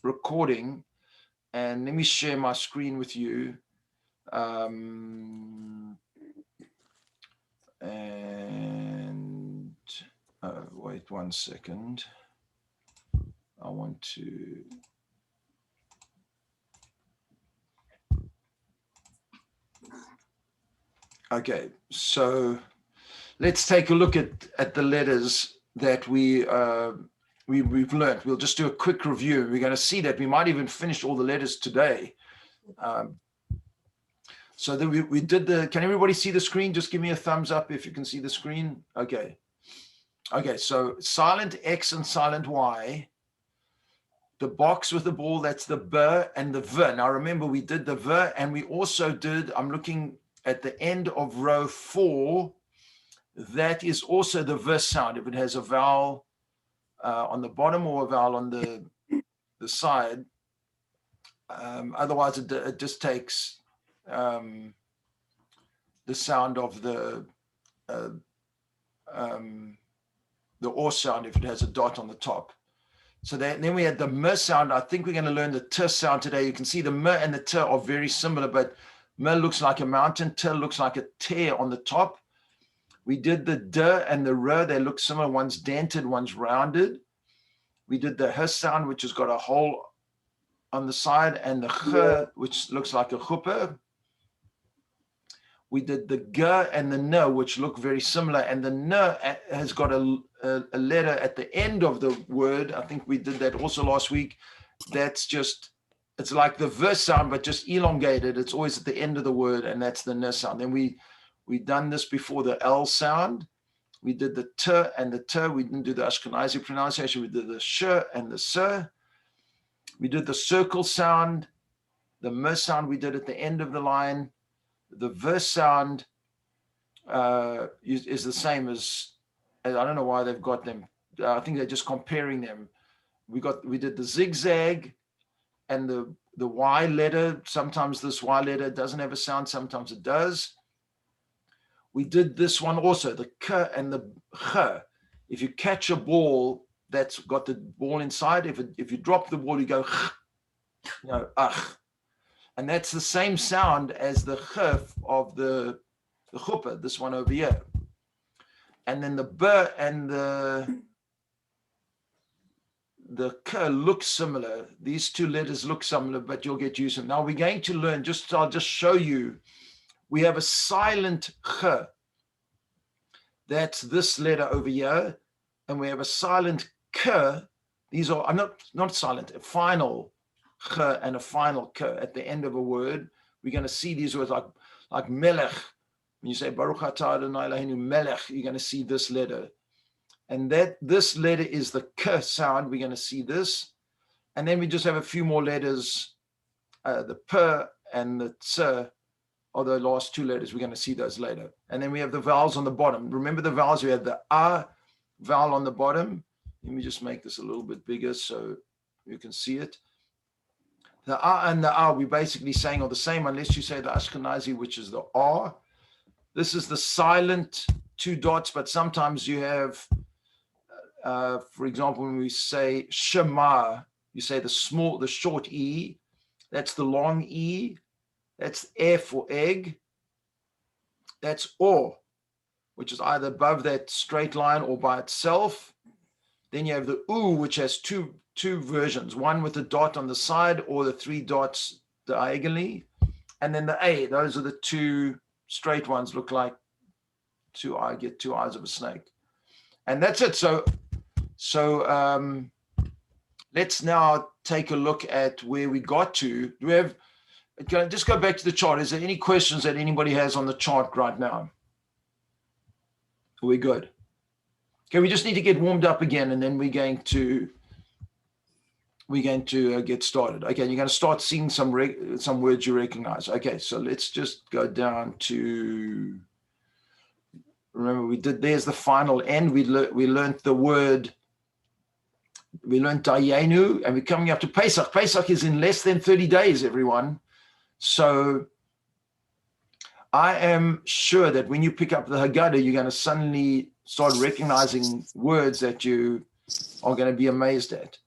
recording, and let me share my screen with you. And wait 1 second. I want to. Okay, so let's take a look at the letters that we've learned. We'll just do a quick review. We're going to see that we might even finish all the letters today. So then we did can everybody see the screen? Just give me a thumbs up if you can see the screen. Okay. Okay, so silent X and silent Y. The box with the ball, that's the B and the V. Now remember, we did the V, and we also did, I'm looking at the end of row 4, that is also the V sound. If it has a vowel on the bottom or a vowel on the side, otherwise it just takes the sound of the O sound if it has a dot on the top. So then we had the M sound. I think we're going to learn the T sound today. You can see the M and the T are very similar, but M looks like a mountain, T looks like a tear on the top. We did the D and the R. They look similar. One's dented, one's rounded. We did the H sound, which has got a hole on the side, and the Ch, which looks like a chuppah. We did the G and the N, which look very similar, and the N has got a letter at the end of the word. I think we did that also last week. That's just, it's like the V sound, but just elongated. It's always at the end of the word, and that's the N sound. Then we done this before the L sound. We did the T and the T. We didn't do the Ashkenazi pronunciation. We did the Sh and the S. We did the circle sound. The M sound we did at the end of the line. The V sound is the same as, I don't know why they've got them. I think they're just comparing them. We did the zigzag and the Y letter. Sometimes this Y letter doesn't have a sound, sometimes it does. We did this one also, the K and the Ch. If you catch a ball that's got the ball inside, if you drop the ball, you go, ach. And that's the same sound as the Ch of the chuppah, this one over here. And then the B and the K look similar. These two letters look similar, but you'll get used to them. Now we're going to learn, I'll just show you. We have a silent Ch. That's this letter over here. And we have a silent K. These are not silent, a final Ch and a final K at the end of a word. We're going to see these words like melech. When you say Baruch atah Adonai Eloheinu melech, you're going to see this letter. And this letter is the K sound. We're going to see this. And then we just have a few more letters. The P and the T are the last two letters. We're going to see those later. And then we have the vowels on the bottom. Remember the vowels? We have the A vowel on the bottom. Let me just make this a little bit bigger so you can see it. The A and the A, we're basically saying are the same, unless you say the Ashkenazi, which is the R. This is the silent two dots, but sometimes you have, for example, when we say Shema, you say the short E. That's the long E. That's E for egg. That's O, which is either above that straight line or by itself. Then you have the U, which has two versions, one with a dot on the side or the three dots diagonally. And then the A, those are the two straight ones, look like two eyes of a snake. And that's it. So let's now take a look at where we got to. Do we have, just go back to the chart. Is there any questions that anybody has on the chart right now? Are we good? Okay, we just need to get warmed up again, and then we're going to get started. Okay, you're going to start seeing some words you recognize. Okay, so let's just go down to, remember there's the final end. We learned the word, we learned Dayenu, and we're coming up to Pesach. Pesach is in less than 30 days, everyone. So I am sure that when you pick up the Haggadah, you're going to suddenly start recognizing words that you are going to be amazed at.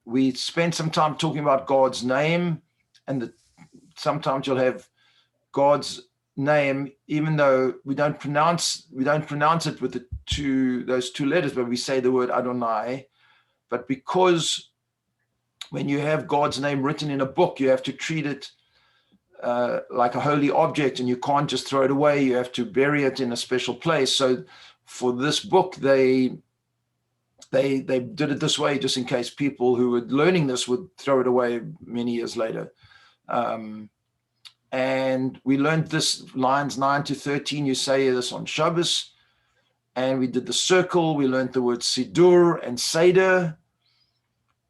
we spent some time talking about God's name, and sometimes you'll have God's name, even though we don't pronounce it with those two letters, but we say the word Adonai. But because when you have God's name written in a book, you have to treat it like a holy object, and you can't just throw it away. You have to bury it in a special place. So for this book, they did it this way, just in case people who were learning this would throw it away many years later. And we learned this lines 9 to 13. You say this on Shabbos, and we did the circle. We learned the word Sidur and Seder,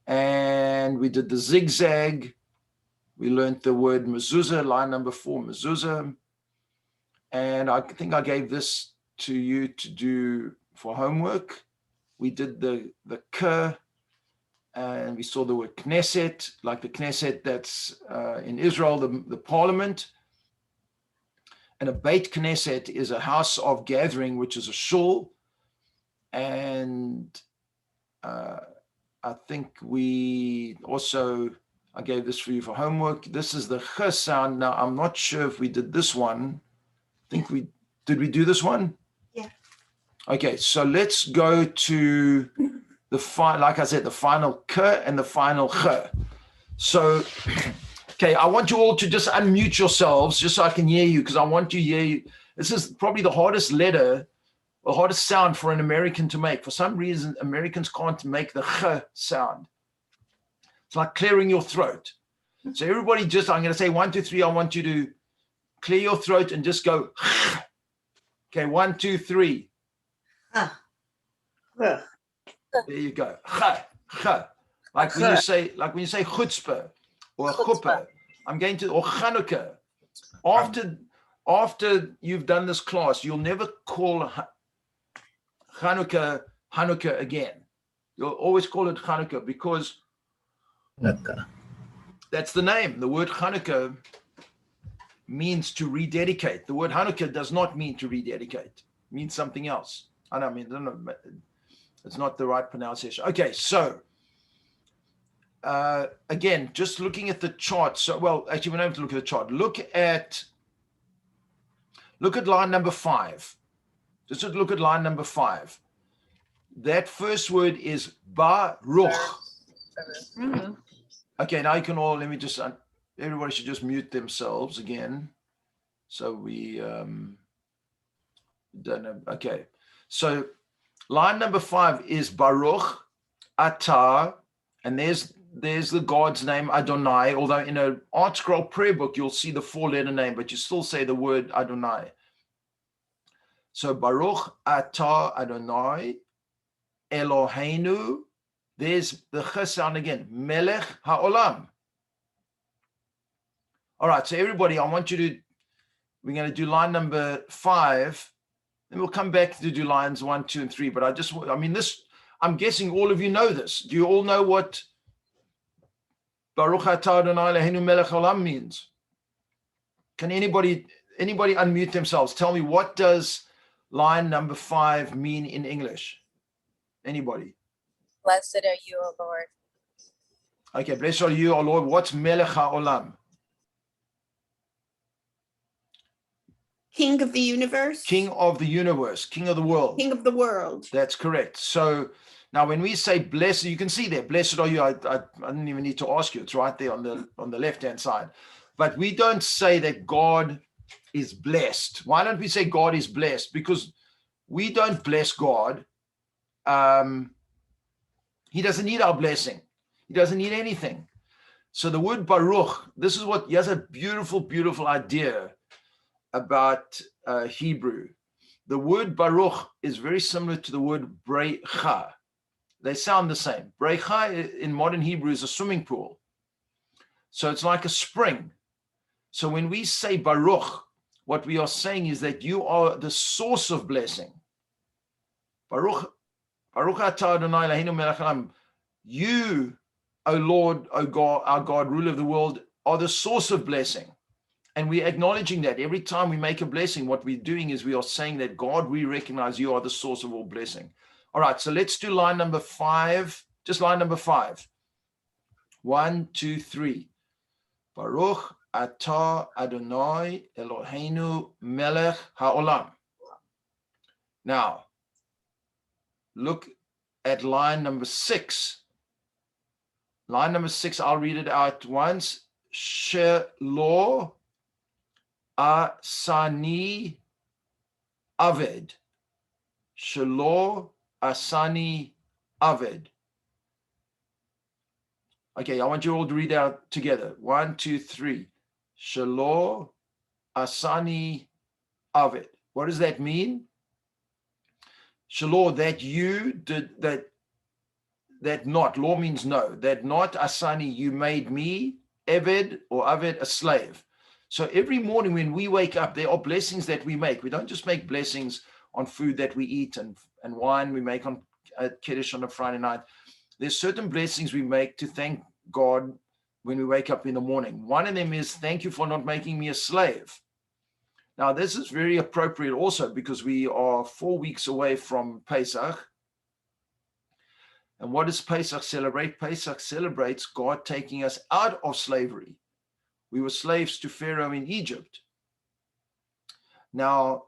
and we did the zigzag. We learned the word mezuzah, line number 4, mezuzah. And I think I gave this to you to do for homework. We did the K, and we saw the word Knesset, like the Knesset that's in Israel, the parliament. And a Beit Knesset is a house of gathering, which is a shul. And I think we also, I gave this for you for homework. This is the Ch sound. Now, I'm not sure if we did this one. I think did we do this one? Yeah. Okay, so let's go to like I said, the final K and the final Ch. So, okay, I want you all to just unmute yourselves just so I can hear you, because I want you to hear you. This is probably the hardest letter, the hardest sound for an American to make. For some reason, Americans can't make the Ch sound. It's like clearing your throat. So everybody just, I'm going to say 1, 2, 3. I want you to clear your throat and just go. Okay, 1, 2, 3. There you go. Like when you say chutzpah or chuppah. I'm going to, or Chanukah. After you've done this class, you'll never call Hanukkah again. You'll always call it Hanukkah, because that's the name. The word Hanukkah means to rededicate. The word Hanukkah does not mean to rededicate. It means something else. It's not the right pronunciation. Okay, so again, just looking at the chart. So, well, actually, we don't have to look at the chart. Look at line number 5. Just look at line number 5. That first word is Baruch. Mm-hmm. Okay, now you can all, let me just, everybody should just mute themselves again. So we don't know. Okay, so line number 5 is Baruch Atah, and there's the God's name Adonai, although in an Art Scroll prayer book, you'll see the 4-letter name, but you still say the word Adonai. So Baruch Atah Adonai Eloheinu. There's the Ch sound again. Melech HaOlam. All right, so everybody, we're going to do line number 5, and we'll come back to do lines 1, 2, and 3. But I'm guessing all of you know this. Do you all know what Baruch Atah Adonai Eloheinu Melech HaOlam means? Can anybody unmute themselves? Tell me, what does line number 5 mean in English? Anybody? Blessed are you, O Lord. Okay, blessed are you, O Lord. What's Melech HaOlam? King of the universe. King of the universe, king of the world. King of the world. That's correct. So now when we say blessed, you can see there, blessed are you. I didn't even need to ask you. It's right there on the left-hand side. But we don't say that God is blessed. Why don't we say God is blessed? Because we don't bless God. He doesn't need our blessing. He doesn't need anything. So the word Baruch, this is what, he has a beautiful, beautiful idea about Hebrew. The word Baruch is very similar to the word Brecha. They sound the same. Brecha in modern Hebrew is a swimming pool. So it's like a spring. So when we say Baruch, what we are saying is that you are the source of blessing. Baruch Atah Adonai Eloheinu Melech HaOlam. You, O Lord, O God, our God, ruler of the world, are the source of blessing. And we're acknowledging that every time we make a blessing, what we're doing is we are saying that, God, we recognize you are the source of all blessing. All right, so let's do line number 5, just line number 5. 1, 2, 3. Baruch atah Adonai Eloheinu melech haolam. Now, look at line number 6. Line number 6, I'll read it out once. Shelo asani aved. Shelo asani aved. Okay, I want you all to read out together. 1, 2, 3. Shelo asani aved. What does that mean? Shelo, that you did that not. Law means no. That not asani, you made me, eved or aved, a slave. So every morning when we wake up, there are blessings that we make. We don't just make blessings on food that we eat and wine we make on Kiddush on a Friday night. There's certain blessings we make to thank God when we wake up in the morning. One of them is, thank you for not making me a slave. Now, this is very appropriate also because we are 4 weeks away from Pesach. And what does Pesach celebrate? Pesach celebrates God taking us out of slavery. We were slaves to Pharaoh in Egypt. Now,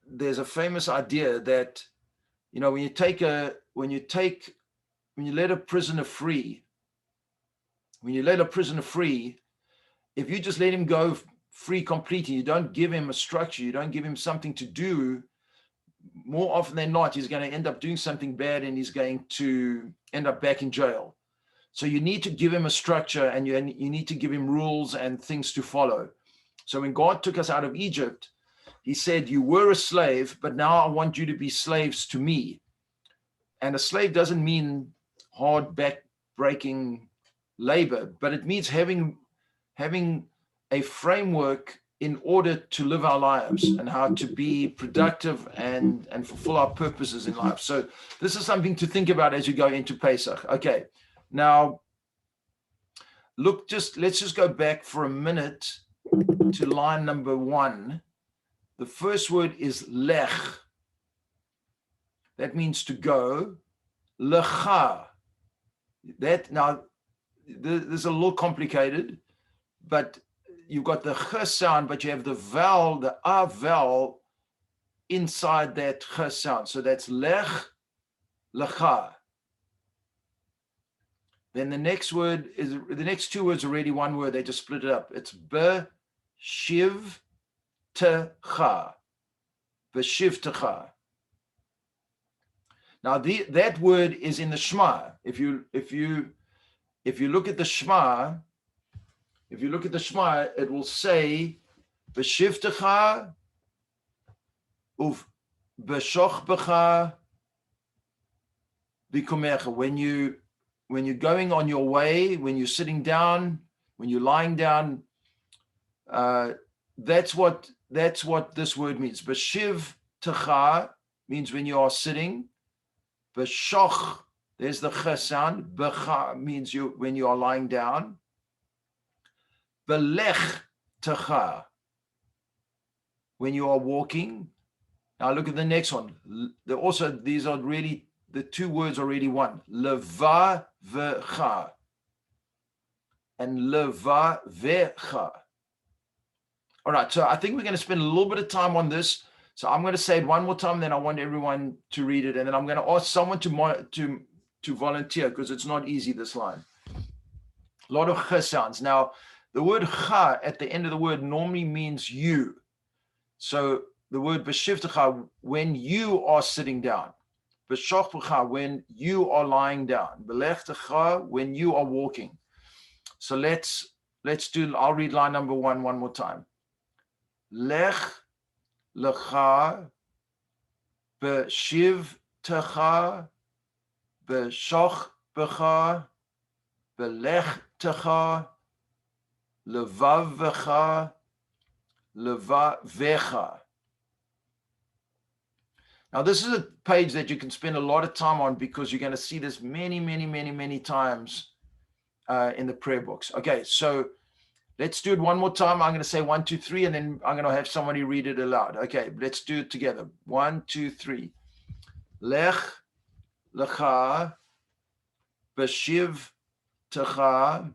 there's a famous idea that, you know, when you let a prisoner free, if you just let him go free completely, you don't give him a structure, you don't give him something to do, more often than not, he's going to end up doing something bad and he's going to end up back in jail. So you need to give him a structure and you need to give him rules and things to follow. So when God took us out of Egypt, he said, you were a slave, but now I want you to be slaves to me. And a slave doesn't mean hard back-breaking labor, but it means having a framework in order to live our lives and how to be productive and fulfill our purposes in life. So this is something to think about as you go into Pesach. Okay, now look, let's just go back for a minute to line number 1. The first word is lech. That means to go. Lecha. That, now, this is a little complicated, but you've got the ch sound, but you have the vowel, the a vowel inside that ch sound. So that's lech, lecha. Then the next word is, the next 2 words are already one word. They just split it up. It's be-shiv techa. Be-shiv techa. Now that word is in the Shema. If you look at the Shema, it will say be-shiv techa uf be-shoch becha bikumecha. When you're going on your way, when you're sitting down, when you're lying down, that's what this word means. Beshiv techa means when you are sitting. Beshoch, there's the ch sound. Becha means when you are lying down. Belech techa, when you are walking. Now look at the next one. These are really, the 2 words are already one. Levavecha and levavecha. All right, so I think we're going to spend a little bit of time on this. So I'm going to say it one more time, then I want everyone to read it, and then I'm going to ask someone to volunteer because it's not easy, this line. A lot of ch sounds. Now, the word ch at the end of the word normally means you. So the word beshiv techa, when you are sitting down. Beshoch becha, when you are lying down. Belech techa, when you are walking. So let's do, I'll read line number 1 one more time. Lech lecha beshiv techa beshoch becha belech techa levavecha levavecha. Now, this is a page that you can spend a lot of time on because you're going to see this many times in the prayer books. Okay, so let's do it one more time. I'm going to say 1, 2, 3, and then I'm going to have somebody read it aloud. Okay, let's do it together. 1, 2, 3. Lech lecha Beshiv Techa,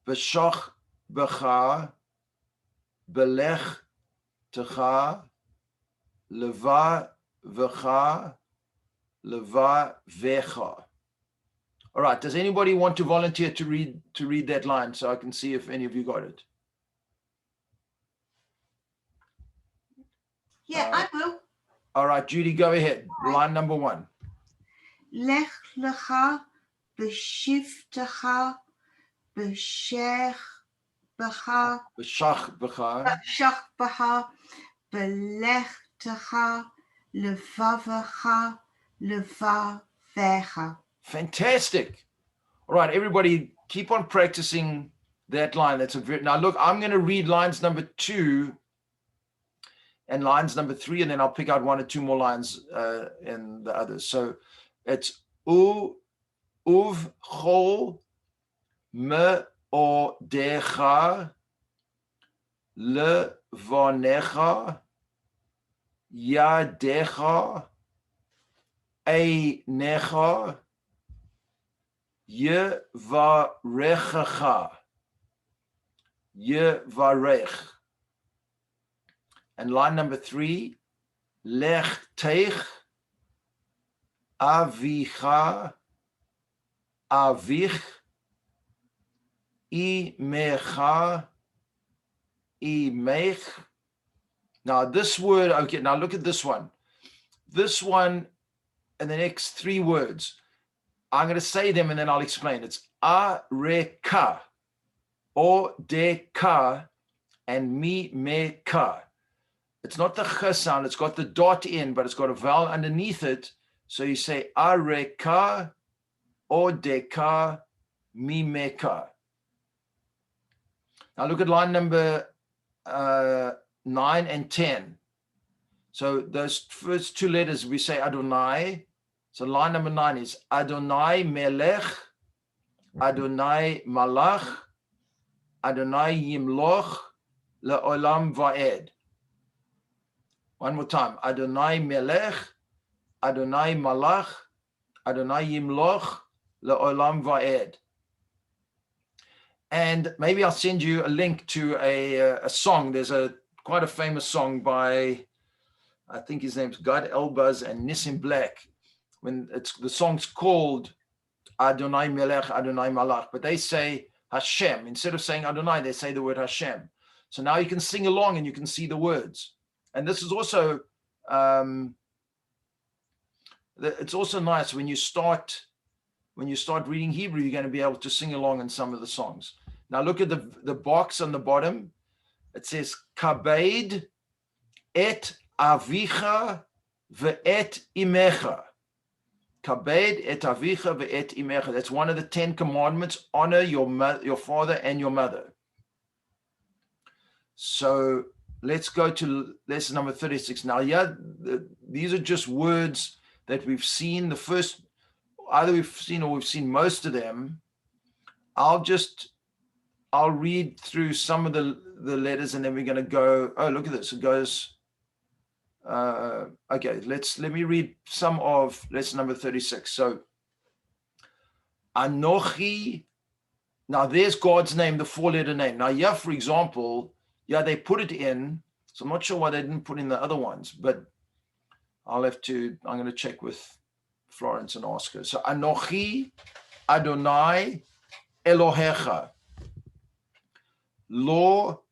Beshoch Becha, Belech Techa, Leva Vecha, Leva Vecha. All right, does anybody want to volunteer to read that line so I can see if any of you got it? Yeah, I will. All right, Judy, go ahead. Line number 1. Lech lecha b'shivtecha b'shech b'cha B'shach Becha, b'shach b'cha b'lechtecha levavecha levavecha. fantastic. All right, everybody, keep on practicing that line. That's a very, now look, I'm going to read lines number 2 and lines number 3, and then I'll pick out 1 or 2 more lines in the others. So it's uv chol me o decha levonecha yadecha einecha yevarechecha yevarech. And line number 3, lech teich avicha avich imecha imech. Now this word, okay, now look at this one. This one and the next 3 words, I'm going to say them and then I'll explain. It's areka, o deka, and mi meka. It's not the ch sound, it's got the dot in, but it's got a vowel underneath it. So you say areka, o deka, mi meka. Now look at line number 9 and 10. So those first 2 letters, we say Adonai. So line number 9 is Adonai Melech, Adonai Malach, Adonai Yimloch, Le'olam Va'ed. One more time. Adonai Melech, Adonai Malach, Adonai Yimloch, Le'olam Va'ed. And maybe I'll send you a link to a song. There's quite a famous song by, I think his name's Gad Elbaz and Nissim Black. When the song's called Adonai Melech, Adonai Malach, but they say Hashem. Instead of saying Adonai, they say the word Hashem. So now you can sing along and you can see the words. And this is also, it's also nice when you start reading Hebrew, you're going to be able to sing along in some of the songs. Now look at the box on the bottom. It says, Kabed et avicha ve'et imecha. Kabed et avicha ve'et imecha. That's one of the 10 commandments. Honor your father and your mother. So let's go to lesson number 36. Now, yeah, these are just words that we've seen. The first, either we've seen or we've seen most of them. I'll read through some of the letters and then we're going to go, oh, look at this. It goes, okay, let me read some of lesson number 36. So, Anochi, now there's God's name, the 4-letter name. Now, yeah, for example, yeah, they put it in. So I'm not sure why they didn't put in the other ones, but I'm going to check with Florence and ask her. So, Anochi Adonai Elohecha. Lo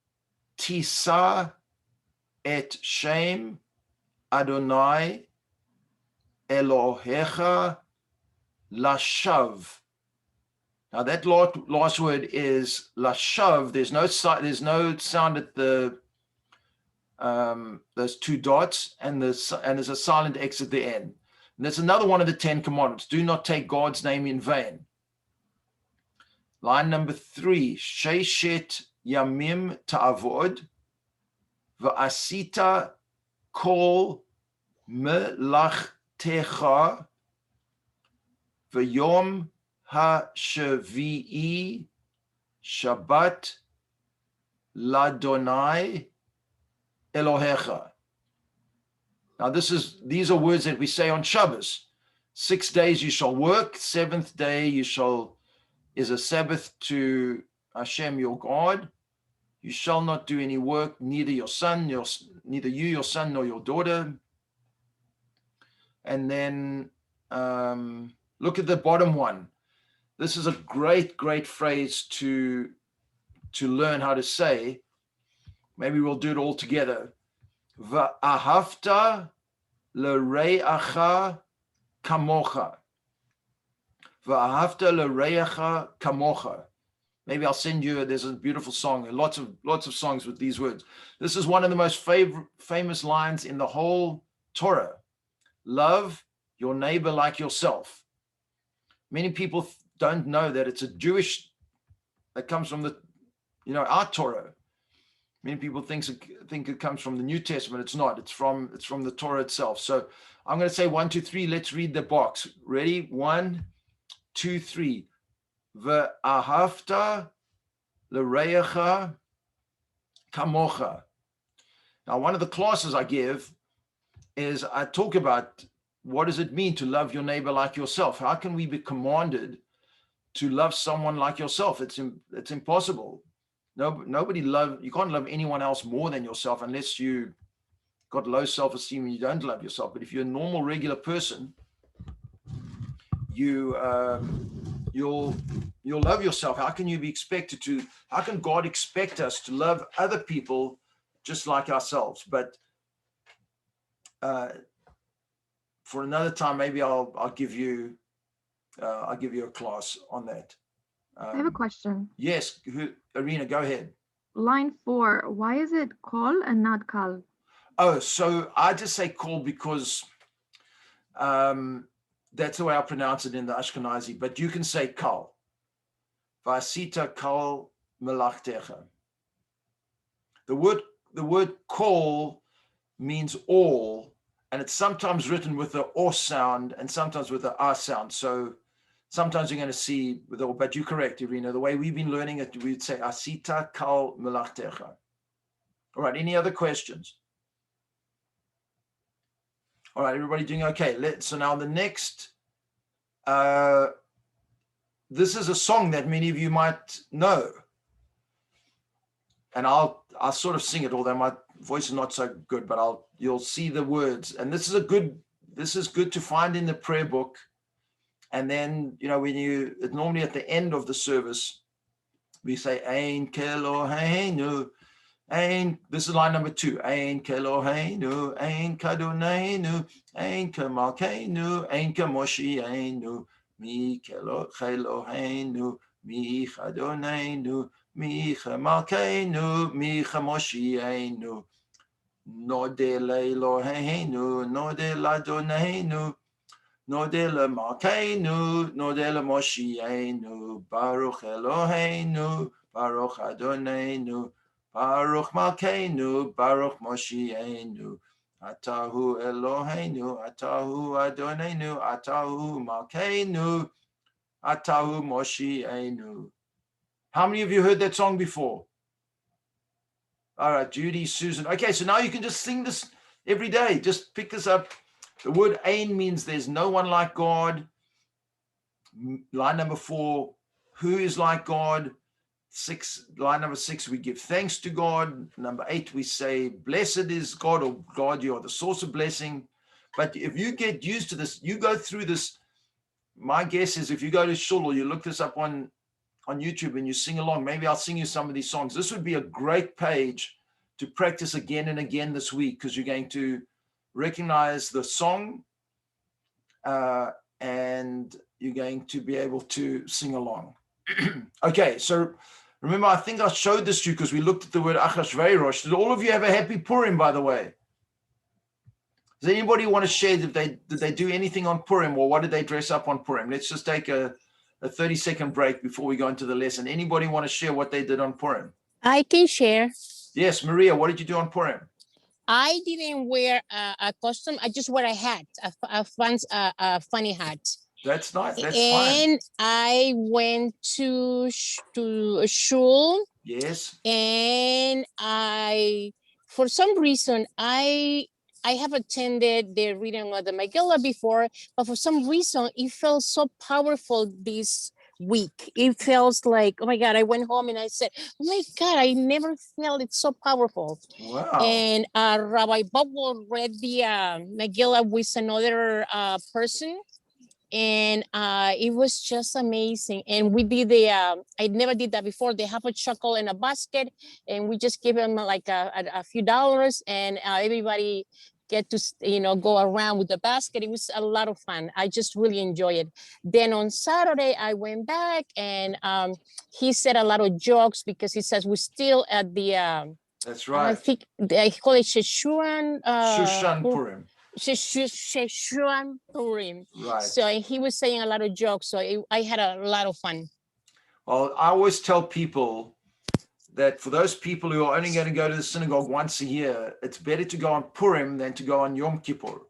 tisa et shem Adonai Elohecha lashav. Now that last word is lashav. There's no sound at the those 2 dots, and there's a silent X at the end. And that's another one of the 10 commandments. Do not take God's name in vain. Line number 3, Sheshet Yamim Ta'avod Va'asita Kol Melachtecha V'yom HaShavi'i Shabbat Ladonai Elohecha. Now these are words that we say on Shabbos. 6 days you shall work, seventh day is a Sabbath to Hashem your God. You shall not do any work, neither your son, neither you, your son, nor your daughter. And then look at the bottom one. This is a great, great phrase to learn how to say. Maybe we'll do it all together. Va'ahavta l're'acha kamocha. Va'ahavta l're'acha kamocha. Maybe I'll send you, there's a beautiful song, lots of songs with these words. This is one of the most famous lines in the whole Torah. Love your neighbor like yourself. Many people don't know that it's a Jewish, that comes from the, our Torah. Many people think it comes from the New Testament. It's not. It's from the Torah itself. So I'm going to say 1, 2, 3. Let's read the box. Ready? 1, 2, 3. Ve'ahavta l're'acha kamocha. Now, one of the classes I give is I talk about what does it mean to love your neighbor like yourself. How can we be commanded to love someone like yourself? It's impossible. You can't love anyone else more than yourself unless you got low self-esteem and you don't love yourself. But if you're a normal, regular person, you'll love yourself. How can you be expected to? How can God expect us to love other people just like ourselves? But for another time, maybe I'll give you a class on that. I have a question. Yes, Irina, go ahead. Line 4, why is it kol and not kal? Oh, so I just say kol because that's the way I pronounce it in the Ashkenazi, but you can say kal. Vasita kal melachtecha. The word kol means all, and it's sometimes written with the or sound and sometimes with the ah sound. So sometimes you're going to see, but you're correct, Irina. The way we've been learning it, we'd say asita kal melachtecha. All right, any other questions? All right, everybody doing okay? So now the next, this is a song that many of you might know. And I'll sort of sing it, although my voice is not so good, but you'll see the words. And this is good to find in the prayer book. And then, when normally at the end of the service, we say, Ein Keloheinu, Ein, this is line number 2. Ein Keloheinu, Ein Kadoneinu, Ein Kemalkeinu, Ein Kemoshienu, Mi Keloheinu, Mi Chadoneinu, Mi Chemalkeinu, Mi Chemoshienu, Nodeh Eloheinu, Nodeh Ladoneinu, Nodeh Malkeinu, Nodeh Moshienu, Baruch Eloheinu, Baruch Adonenu, Baruch Malkeinu, Baruch Moshienu, Atahu Eloheinu, Atahu Adonenu, Atahu Malkeinu, Atahu Moshienu. How many of you heard that song before? All right, Judy, Susan. Okay, so now you can just sing this every day. Just pick this up. The word Ein means there's no one like God. Line number 4, who is like God? 6, line number 6, we give thanks to God. Number 8, we say, blessed is God, or God, you are the source of blessing. But if you get used to this, you go through this. My guess is if you go to shul or you look this up on YouTube and you sing along, maybe I'll sing you some of these songs. This would be a great page to practice again and again this week, because you're going to recognize the song and you're going to be able to sing along. Okay, so remember, I think I showed this to you because we looked at the word Achashverosh. Did all of you have a happy Purim, by the way? Does anybody want to share, did they do anything on Purim, or what did they dress up on Purim? Let's just take a 30-second break before we go into the lesson. Anybody want to share what they did on Purim? I can share. Yes, Maria, what did you do on Purim? I didn't wear a costume. I just wear a hat, a funny hat. That's nice. That's and fine. I went to shul. Yes. And for some reason, I I have attended the reading of the Megillah before, but for some reason it felt so powerful this week. It feels like, oh my God, I went home and I said, oh my God, I never felt it so powerful. Wow. And Rabbi Bob will read the Megillah with another person. And it was just amazing. And we did I never did that before. They have a chuckle in a basket, and we just give them like a few dollars, and everybody get to, go around with the basket. It was a lot of fun. I just really enjoy it. Then on Saturday, I went back, and he said a lot of jokes because he says we're still at the, That's I right. think they call it Shushan. Shushan Purim. Shushan Purim. Right. So he was saying a lot of jokes. So I had a lot of fun. Well, I always tell people that for those people who are only going to go to the synagogue once a year, it's better to go on Purim than to go on Yom Kippur.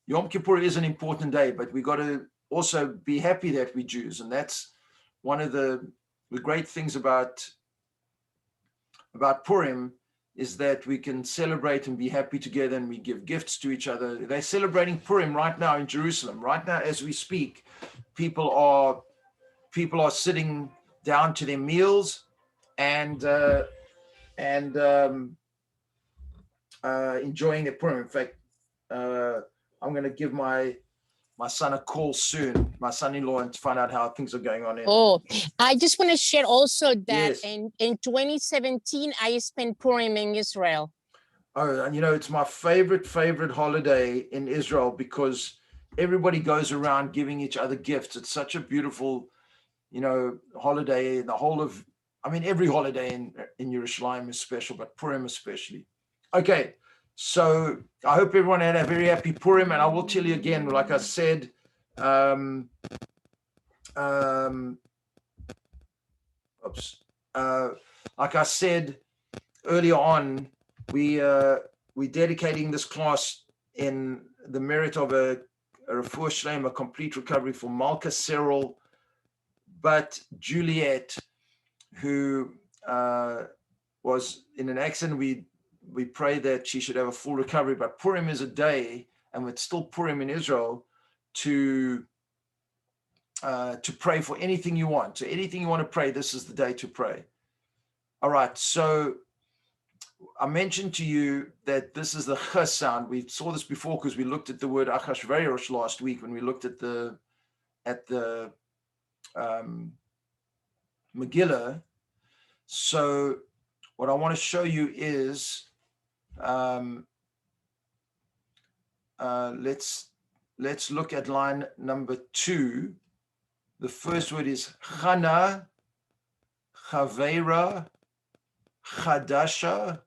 Yom Kippur is an important day, but we got to also be happy that we're Jews. And that's one of the great things about Purim, is that we can celebrate and be happy together, and we give gifts to each other. They're celebrating Purim right now in Jerusalem. Right now, as we speak, people are sitting down to their meals and enjoying their Purim. In fact, I'm going to give my son a call soon, my son-in-law, and to find out how things are going on. Oh, I just want to share also that Yes. in 2017, I spent Purim in Israel. Oh, and it's my favorite holiday in Israel because everybody goes around giving each other gifts. It's such a beautiful, holiday. The whole of, every holiday in Yerushalayim is special, but Purim especially. Okay, so I hope everyone had a very happy Purim, and I will tell you again, like I said, like I said earlier on, we're dedicating this class in the merit of a refuah shleima, a complete recovery for Malka Cyril, but Juliet, who was in an accident. We pray that she should have a full recovery, but Purim is a day, and it's still Purim in Israel, to pray for anything you want. So anything you want to pray, this is the day to pray. All right, so I mentioned to you that this is the ch sound. We saw this before because we looked at the word Achashverosh last week when we looked at the Megillah. So what I want to show you is, let's look at line number 2. The first word is Chana, Chavera, Chadasha,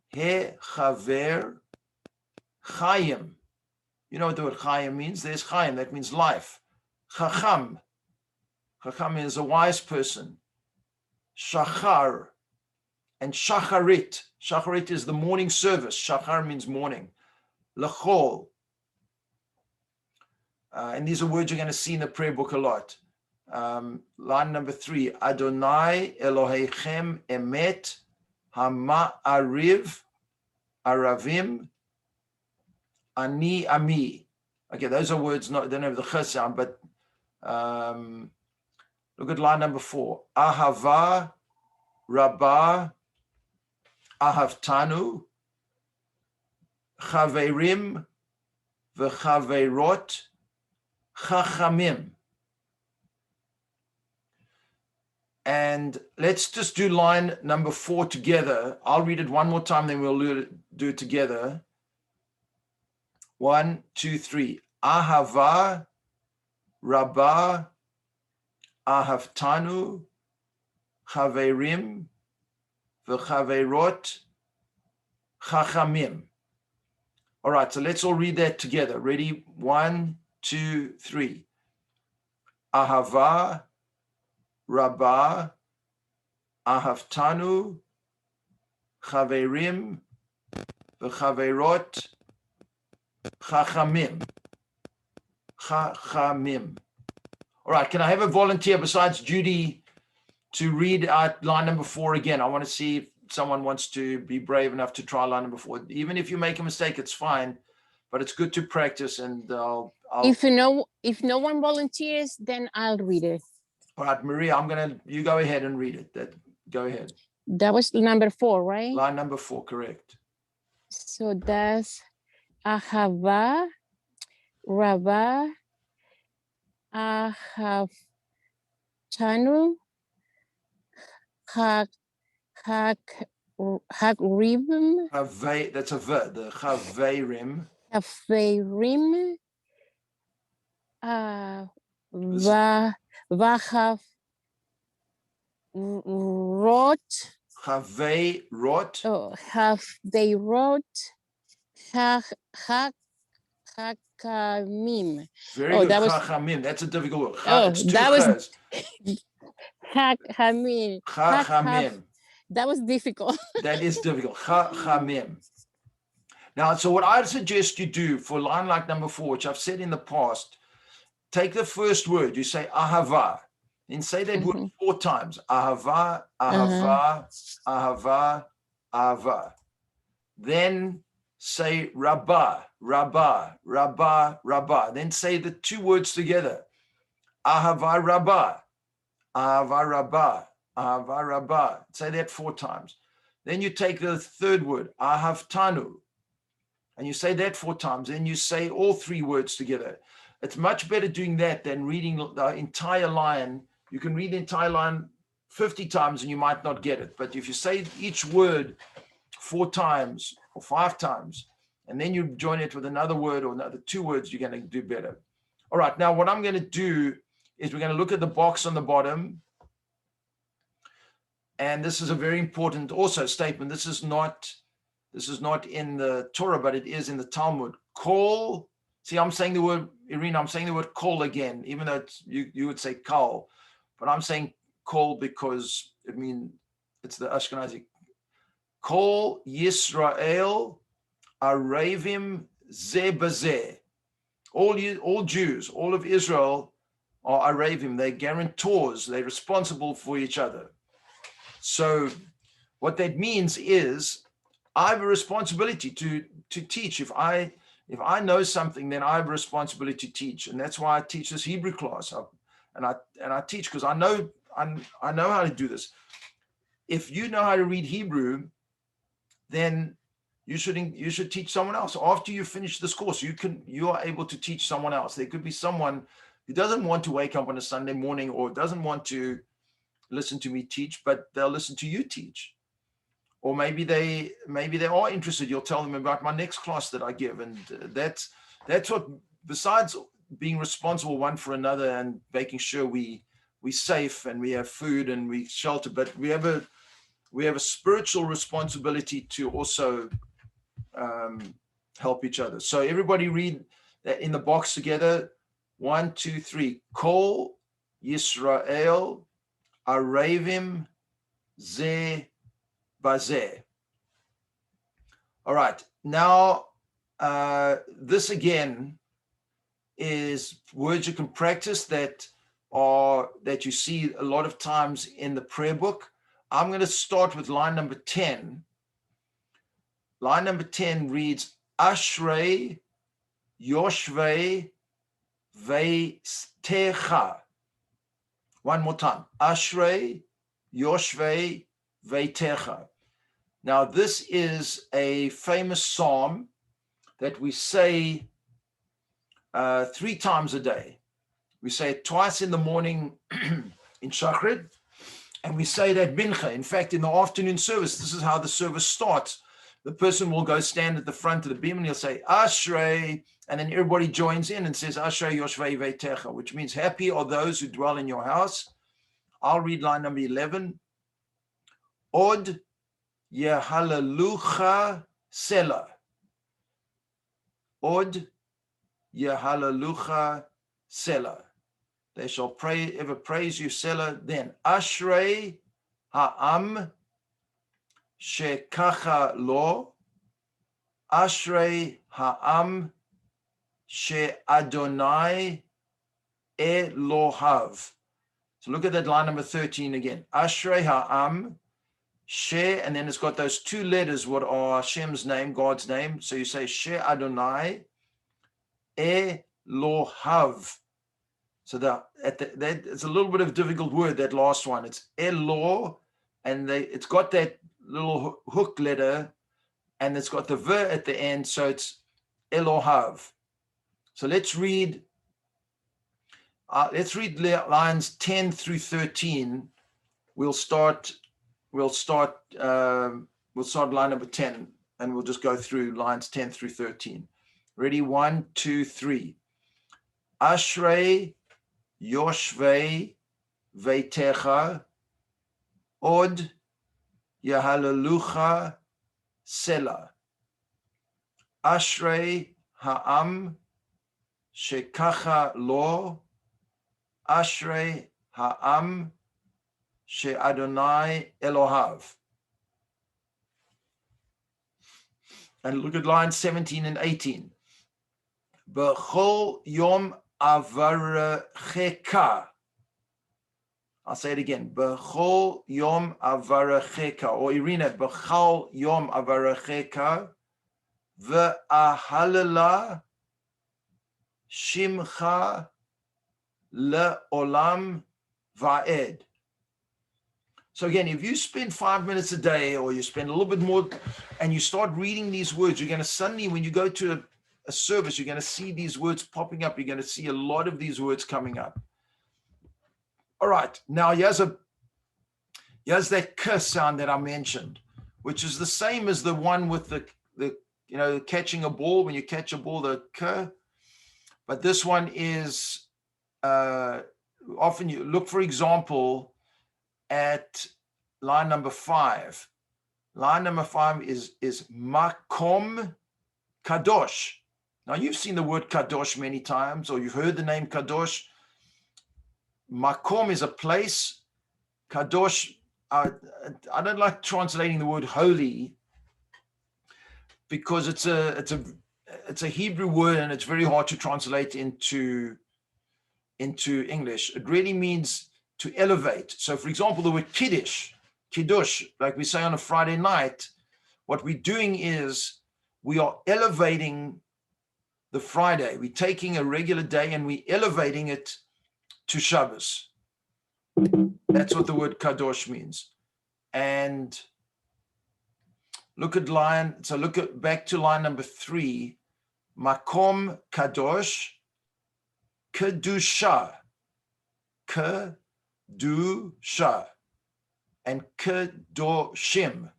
He Chaver, Chayim. You know what the word Chayim means? There's Chayim, that means life. Chacham. Chacham is a wise person. Shachar and Shacharit. Shacharit is the morning service. Shachar means morning. Lechol. And these are words you're going to see in the prayer book a lot. Line number 3. Adonai Elohechem Emet Ha'ma'ariv Aravim Ani Ami. Okay, those are words, they don't have the ch sound, but look at line number 4. Ahava Rabbah Ahavtanu Chaverim V'chaverot Chachamim. And let's just do line number 4 together. I'll read it one more time, then we'll do it together. 1, 2, 3. Ahava Rabbah Ahavtanu Chaverim V'chaverot Chachamim. All right, so let's all read that together. Ready? 1, 2, 3. Ahava Rabbah Ahavtanu Chaverim V'chaverot Chachamim. Chachamim. All right, can I have a volunteer besides Judy to read out line number 4 again? I want to see someone wants to be brave enough to try line number 4. Even if you make a mistake, it's fine, but it's good to practice. And I'll If no one volunteers, then I'll read it. all right, Maria, you go ahead and read it. Go ahead. That was number 4, right? Line number 4, correct. So that's Ahava, Rabba, Ahav, Tanu, Hak, Ribim, That's a ver, the Chaveirim. Hafeirim, Vahav, Rot, Chavei Rot. oh, have they wrote, Hakamim. Very Oh, good. that was- Chachamim. That's a difficult word. Oh, It's two that was- chas. Hakamim. Chachamim. That was difficult. That is difficult. Chachamim. Now, so what I suggest you do for line like number 4, which I've said in the past, take the first word. You say ahava. Then say that word 4 times. Ahava, ahava, ahava, ahava. Then say rabbah, rabbah, rabbah, rabbah. Then say the 2 words together. Ahava rabbah, ahava rabbah, ahava rabbah. Say that 4 times. Then you take the 3rd word, ahav tanu, and you say that 4 times. Then you say all 3 words together. It's much better doing that than reading the entire line. You can read the entire line 50 times and you might not get it. But if you say each word 4 times or 5 times, and then you join it with another word or another 2 words, you're going to do better. All right, now what I'm going to do is we're going to look at the box on the bottom. And this is a very important also statement. This is not in the Torah, but it is in the Talmud. Call. See, I'm saying the word, Irina, I'm saying the word call again, even though you would say kal, but I'm saying call because it's the Ashkenazi. Call Yisrael Arevim ze bazeh. All Jews, all of Israel are Arevim. They're guarantors. They're responsible for each other. So what that means is I have a responsibility to teach. If I know something, then I have a responsibility to teach, and that's why I teach this Hebrew class. And I teach because I know how to do this. If you know how to read Hebrew, then you should teach someone else. After you finish this course, you are able to teach someone else. There could be someone who doesn't want to wake up on a Sunday morning or doesn't want to listen to me teach, but they'll listen to you teach. Or maybe they are interested. You'll tell them about my next class that I give, and that's what. Besides being responsible one for another and making sure we're safe and we have food and we shelter, but we have a spiritual responsibility to also help each other. So everybody read that in the box together. 1, 2, 3. Kol Yisrael Arevim ze bazeh. All right. Now, this again is words you can practice that you see a lot of times in the prayer book. I'm going to start with line number 10. Line number 10 reads, Ashrei Yoshvei Veitecha. One more time. Ashrei Yoshvei Veitecha. Now, this is a famous psalm that we say 3 times a day. We say it twice in the morning in Shachrit, and we say it at Mincha. In fact, in the afternoon service, this is how the service starts. The person will go stand at the front of the beam and he'll say, Ashrei, and then everybody joins in and says, Ashrei Yoshvei Veitecha, which means happy are those who dwell in your house. I'll read line number 11. Od Yehalalucha Selah. Od Yehalalucha Selah. They shall ever praise you, Selah. Then Ashrei Ha'am Shekacha Lo. Ashrei Ha'am She Adonai Elohav. So look at that line number 13 again. Ashrei Ha'am She, and then it's got those two letters, what are Hashem's name, God's name. So you say She Adonai Elohav. So that it's a little bit of a difficult word, that last one. It's Elo, and it's got that little hook letter, and it's got the V at the end, so it's Elohav. So let's read lines 10 through 13. We'll start line number 10, and we'll just go through lines 10 through 13. Ready? 1, 2, 3. Ashrei Yoshvei Veitecha Od Yahalalucha Sela. Ashrei Ha'am Shekacha Lo. Ashrei Ha'am She Adonai Elohav. And look at lines 17 and 18. B'chol yom avarecheka. I'll say it again. B'chol yom avarecheka. Or Irina, b'chol yom avarecheka. V'ahalela shimcha le'olam va'ed. So again, if you spend 5 minutes a day, or you spend a little bit more, and you start reading these words, you're going to suddenly, when you go to a service, you're going to see these words popping up. You're going to see a lot of these words coming up. All right, now here's that k sound that I mentioned, which is the same as the one with the catching a ball. When you catch a ball, the k. But this one is often you look, for example, at line number 5. Line number 5 is makom kadosh. Now you've seen the word kadosh many times, or you've heard the name kadosh. Makom is a place. Kadosh, I don't like translating the word holy, because it's a Hebrew word, and it's very hard to translate into English. It really means to elevate. So for example, the word kiddush, like we say on a Friday night, what we're doing is we are elevating the Friday. We're taking a regular day and we're elevating it to Shabbos. That's what the word kadosh means. And look at back to line number 3. Makom kadosh kedusha. Kedusha and kedoshim.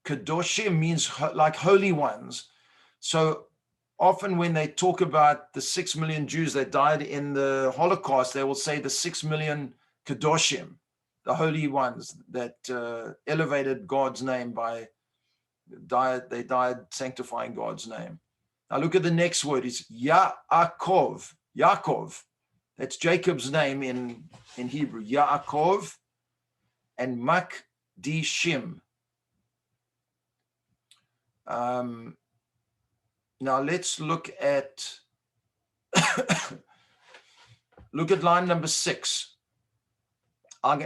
Kedoshim means like holy ones. So often when they talk about the 6 million Jews that died in the Holocaust, they will say the 6 million kedoshim, the holy ones that elevated God's name they died sanctifying God's name. Now look at the next word. It's Yaakov. Yaakov. That's Jacob's name in Hebrew, Yaakov, and Makdishim. Now let's look at line number 6.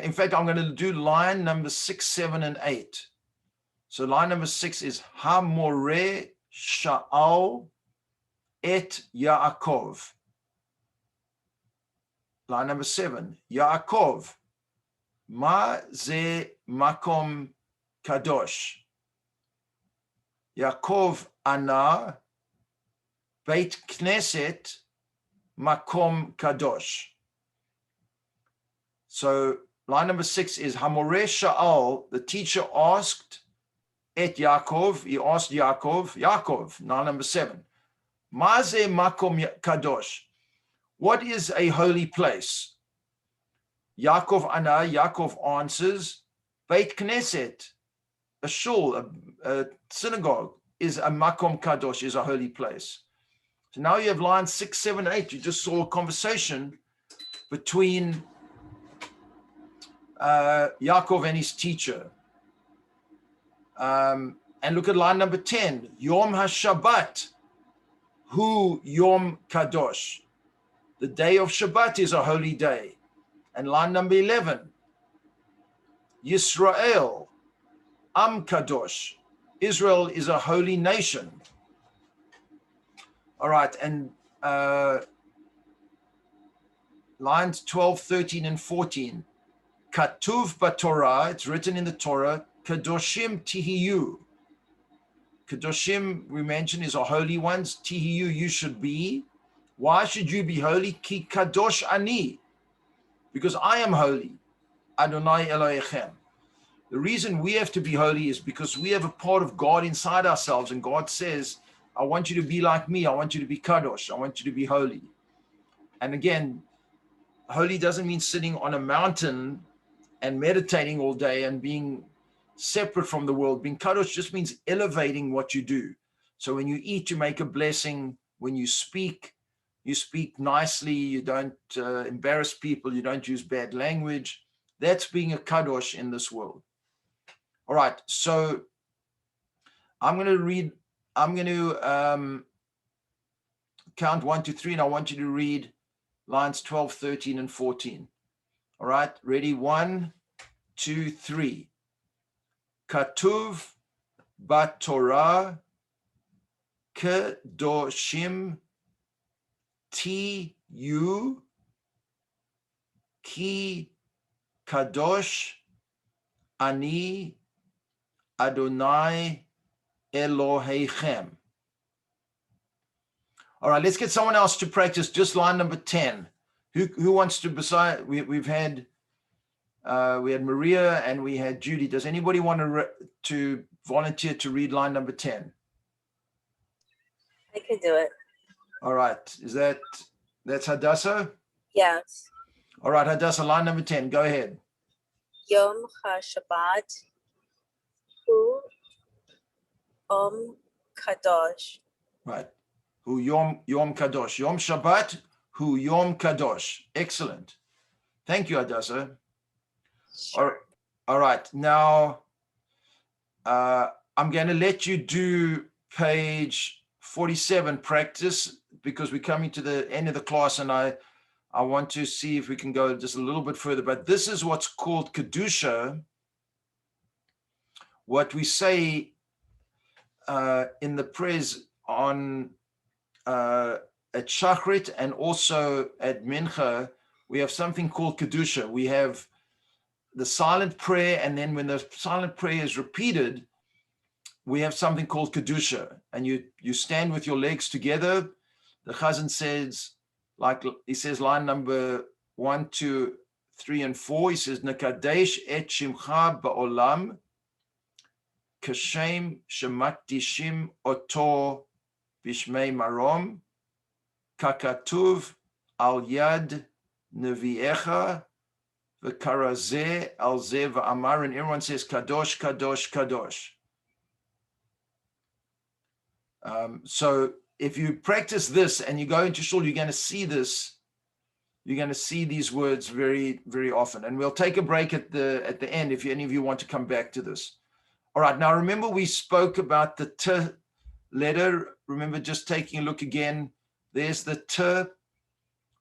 In fact, I'm going to do line number 6, 7, and 8. So line number 6 is Hamoreh Sha'al et Yaakov. Line number 7, Yaakov, ma ze makom kadosh. Yaakov ana beit knesset makom kadosh. So line number 6 is Hamoreh Sha'al, the teacher asked et Yaakov, he asked Yaakov, line number 7, ma ze makom kadosh. What is a holy place? Yaakov Ana, Yaakov answers, Beit Knesset, a shul, a synagogue, is a makom kadosh, is a holy place. So now you have lines 6, 7, 8. You just saw a conversation between Yaakov and his teacher. And look at line number 10, Yom HaShabbat, Hu Yom Kadosh. The day of Shabbat is a holy day. And line number 11, Yisrael, Am Kadosh. Israel is a holy nation. All right, and lines 12, 13, and 14. Katuv b'Torah, it's written in the Torah, Kadoshim Tihiyu. Kadoshim, we mentioned, is our holy ones. Tihiyu, you should be. Why should you be holy? Ki Kadosh Ani. Because I am holy. Adonai Elohechem. The reason we have to be holy is because we have a part of God inside ourselves, and God says, I want you to be like me. I want you to be Kadosh. I want you to be holy. And again, holy doesn't mean sitting on a mountain and meditating all day and being separate from the world. Being Kadosh just means elevating what you do. So when you eat, you make a blessing. When you speak nicely. You don't embarrass people. You don't use bad language. That's being a Kadosh in this world. All right, so I'm going to count 1 to 3, and I want you to read lines 12, 13, and 14. All right, ready? 1, 2, 3. Katuv b'Torah Kedoshim Tiyu Ki Kadosh Ani Adonai Elohechem. All right, let's get someone else to practice just line number 10. Who wants to, beside, we had Maria and we had Judy. Does anybody want to volunteer to read line number 10? I can do it. All right, that's Hadassah? Yes. All right, Hadassah, line number 10, go ahead. Yom HaShabbat Hu Kadosh. Right. Hu Yom Kadosh. Yom Shabbat Hu Yom Kadosh. Excellent. Thank you, Hadassah. Sure. All right. Now, I'm going to let you do page 47 practice because we're coming to the end of the class, and I want to see if we can go just a little bit further. But this is what's called Kedusha. What we say in the prayers on at Shachrit and also at Mincha, we have something called Kedusha. We have the silent prayer, and then when the silent prayer is repeated, we have something called Kedusha. And you stand with your legs together. The Chazan says, like he says, line number 1, 2, 3, and 4. He says, Nekadesh et shimcha ba'olam kashem shemakdishim oto bishmei marom kakatuv al yad neviecha v'karazeh al zeh v'amar. And everyone says, Kadosh, Kadosh, Kadosh. So if you practice this and you go into shul, you're going to see this. You're going to see these words very, very often. And we'll take a break at the end if any of you want to come back to this. All right. Now, remember we spoke about the T letter. Remember just taking a look again. There's the T,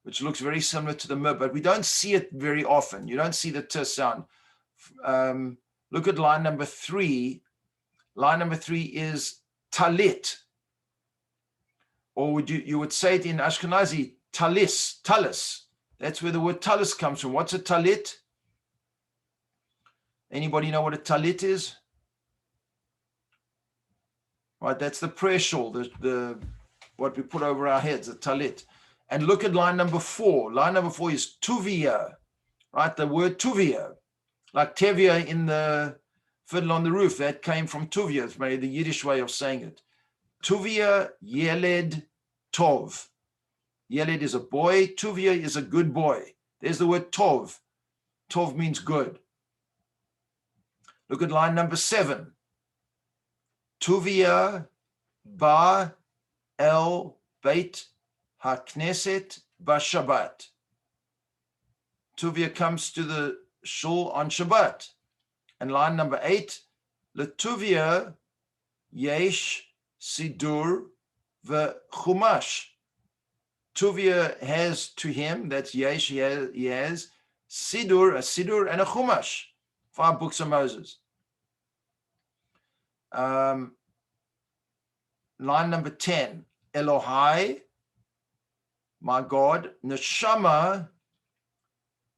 which looks very similar to the M, but we don't see it very often. You don't see the T sound. Look at line number 3. Line number 3 is talit. Or you would say it in Ashkenazi, talis. That's where the word talis comes from. What's a talit? Anybody know what a talit is? Right, that's the prayer shawl, the what we put over our heads, a talit. And look at line number 4. Line number 4 is tuvia, right? The word tuvia, like tevia in the Fiddle on the Roof, that came from tuvia. It's maybe the Yiddish way of saying it. Tuvia Yeled Tov. Yeled is a boy. Tuvia is a good boy. There's the word Tov. Tov means good. Look at line number 7. Tuvia Ba El Beit HaKnesset Bashabbat. Tuvia comes to the shul on Shabbat. And line number 8. Letuvia Yesh Sidur v'chumash. Tuvia has to him, that's Yesh, he has Sidur, a Sidur and a Chumash. 5 books of Moses. Line number 10, Elohai, my God, neshama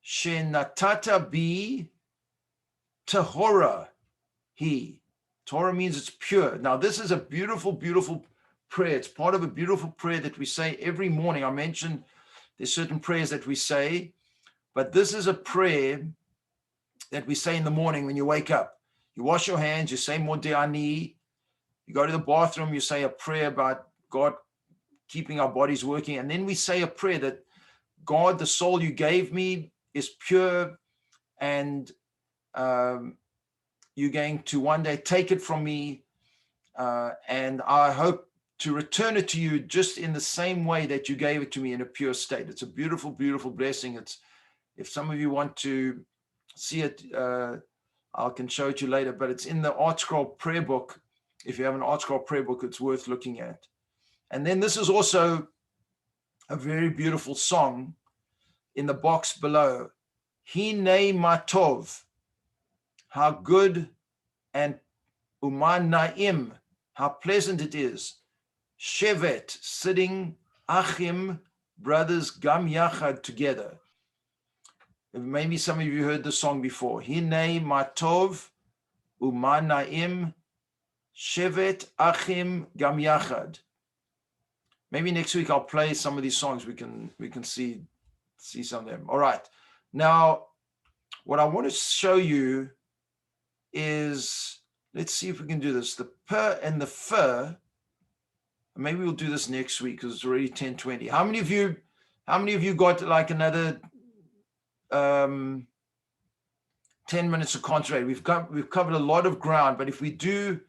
shenatata bi tahora he. Torah means it's pure. Now, this is a beautiful, beautiful prayer. It's part of a beautiful prayer that we say every morning. I mentioned there's certain prayers that we say, but this is a prayer that we say in the morning when you wake up. You wash your hands, you say Modeh Ani, you go to the bathroom, you say a prayer about God keeping our bodies working, and then we say a prayer that God, the soul you gave me is pure, and you're going to one day take it from me, and I hope to return it to you just in the same way that you gave it to me in a pure state. It's a beautiful, beautiful blessing. It's, if some of you want to see it, I can show it to you later, but it's in the ArtScroll prayer book. If you have an ArtScroll prayer book, it's worth looking at. And then this is also a very beautiful song in the box below. Hine matov, how good, and uman naim, how pleasant it is. Shevet, sitting, achim, brothers, gam yachad, together. Maybe some of you heard the song before. Hine matov, uman naim, shevet, achim, gam yachad. Maybe next week I'll play some of these songs. We can see some of them. All right. Now, what I want to show you is, let's see if we can do this. The per and the fur. Maybe we'll do this next week because it's already 10:20. How many of you got like another 10 minutes of concentrate? We've covered a lot of ground, but if we do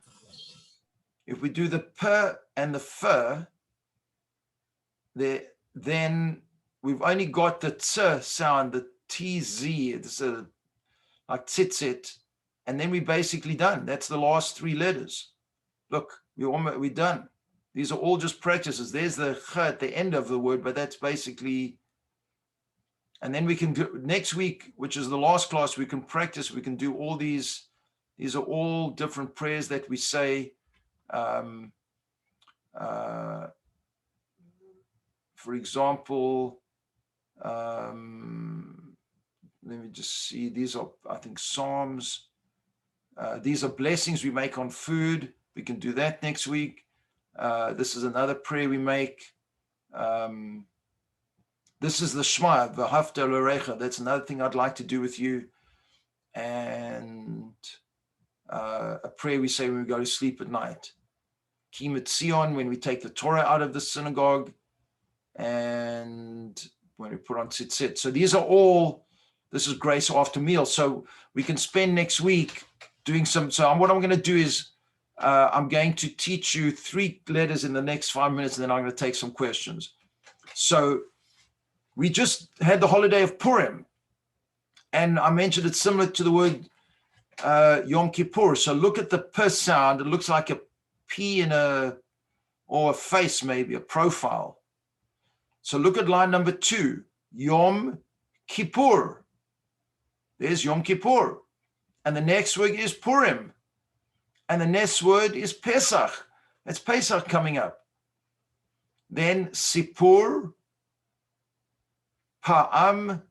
the per and the fur, then we've only got the tz sound, the tz, it's like tzitzit, and then we're basically done. That's the last 3 letters. Look, we're done. These are all just practices. There's the ch at the end of the word, but that's basically, and then we can do next week, which is the last class, we can practice, we can do all these. These are all different prayers that we say. For example, let me just see. These are, I think, Psalms. These are blessings we make on food. We can do that next week. This is another prayer we make. This is the Shema, V'ahavta l'orecha. That's another thing I'd like to do with you. And a prayer we say when we go to sleep at night. Ki Metzion, when we take the Torah out of the synagogue. And when we put on tzitzit. So these are all, this is grace after meal. So we can spend next week doing some, so what I'm going to do is I'm going to teach you 3 letters in the next 5 minutes, and then I'm going to take some questions. So we just had the holiday of Purim, and I mentioned it's similar to the word Yom Kippur. So look at the P sound. It looks like a P in or a face, maybe a profile. So look at line number 2, Yom Kippur. There's Yom Kippur. And the next word is Purim. And the next word is Pesach. That's Pesach coming up. Then Sipur, Pa'am,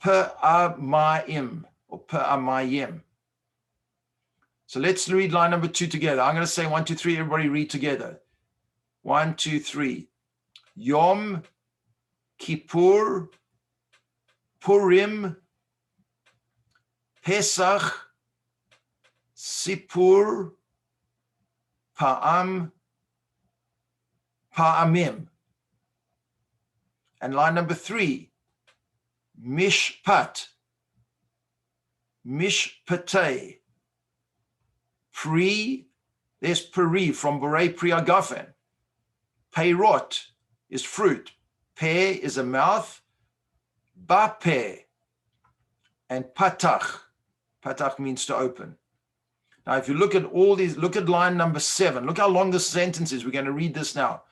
Pa'amayim, or Pa'amayim. So let's read line number 2 together. I'm going to say 1, 2, 3. Everybody read together. 1, 2, 3. Yom Kippur, Purim, Pesach, Sipur, Pa'am, Pa'amim. And line number 3, Mishpat, Mishpatei, Pri, there's Peri from Borei Pri Agafen. Peirot is fruit. Pe is a mouth. Bape. And patach. Patach means to open. Now, if you look at all these, look at line number 7. Look how long this sentence is. We're going to read this now.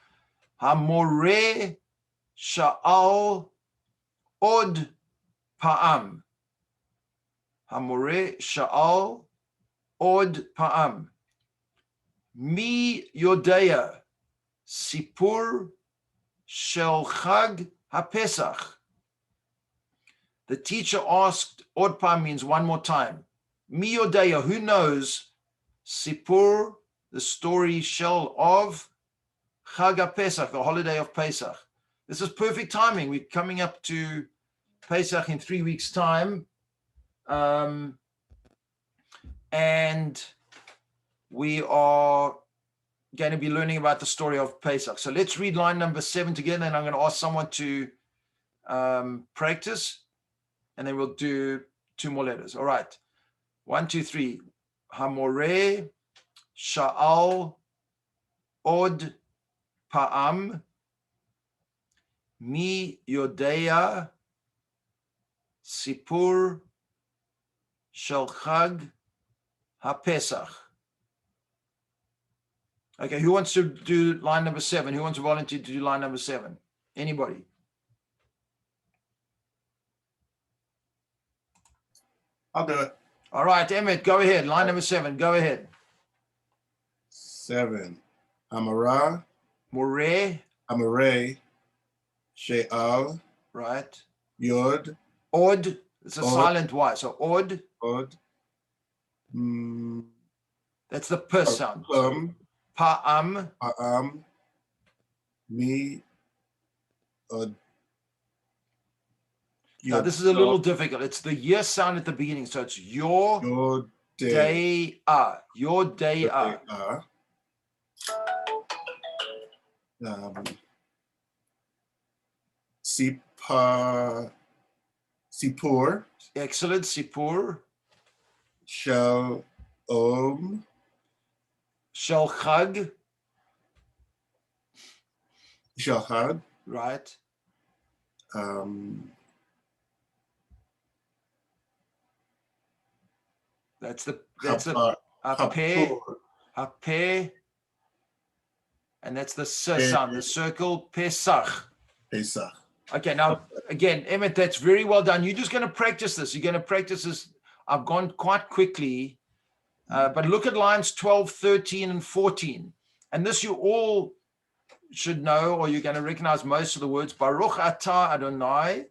Hamoreh sha'al od pa'am. Hamore sha'al od pa'am. Mi yodea sipur shel chag haPesach. The teacher asked, od pa'am means one more time. Mi yodea, who knows? Sipur, the story shell of Chag HaPesach, the holiday of Pesach. This is perfect timing. We're coming up to Pesach in 3 weeks' time. And we are going to be learning about the story of Pesach. So let's read line number 7 together, and I'm going to ask someone to practice, and then we'll do 2 more letters. All right. 1, 2, 3. Hamore sha'al od pa'am mi yodea sipur shel chag haPesach. Okay, who wants to do line number 7? Who wants to volunteer to do line number 7? Anybody? I'll do it. All right, Emmett, go ahead. Line number 7, go ahead. 7. Amara, More, She'al, right? Yod, Od, it's a Od. silent Y. So od, Od, that's the P sound. Pa'am, Pa'am, Mi, Od. now this is a little difficult. It's the year sound at the beginning. So it's your Yod, day, your day. Sipur, Excellent. Sipur, Shel Om, Shel Chag, Shahad, right? That's a pair, and that's the S sound, the circle, Pesach. Pesach. Okay, now again, Emmett, that's very well done. You're just going to practice this. You're going to practice this. I've gone quite quickly, but look at lines 12, 13, and 14. And this you all should know, or you're going to recognize most of the words. Baruch atah Adonai,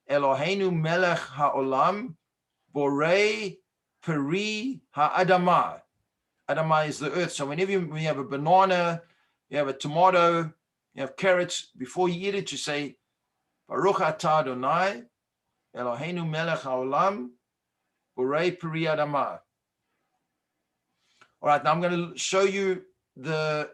Eloheinu melech ha'olam, borei peri ha'adamah. Adamah is the earth. So whenever you have a banana, you have a tomato, you have carrots, before you eat it, you say, Baruch atah Adonai, Eloheinu melech haolam, borei peri adamah. All right, now I'm going to show you we're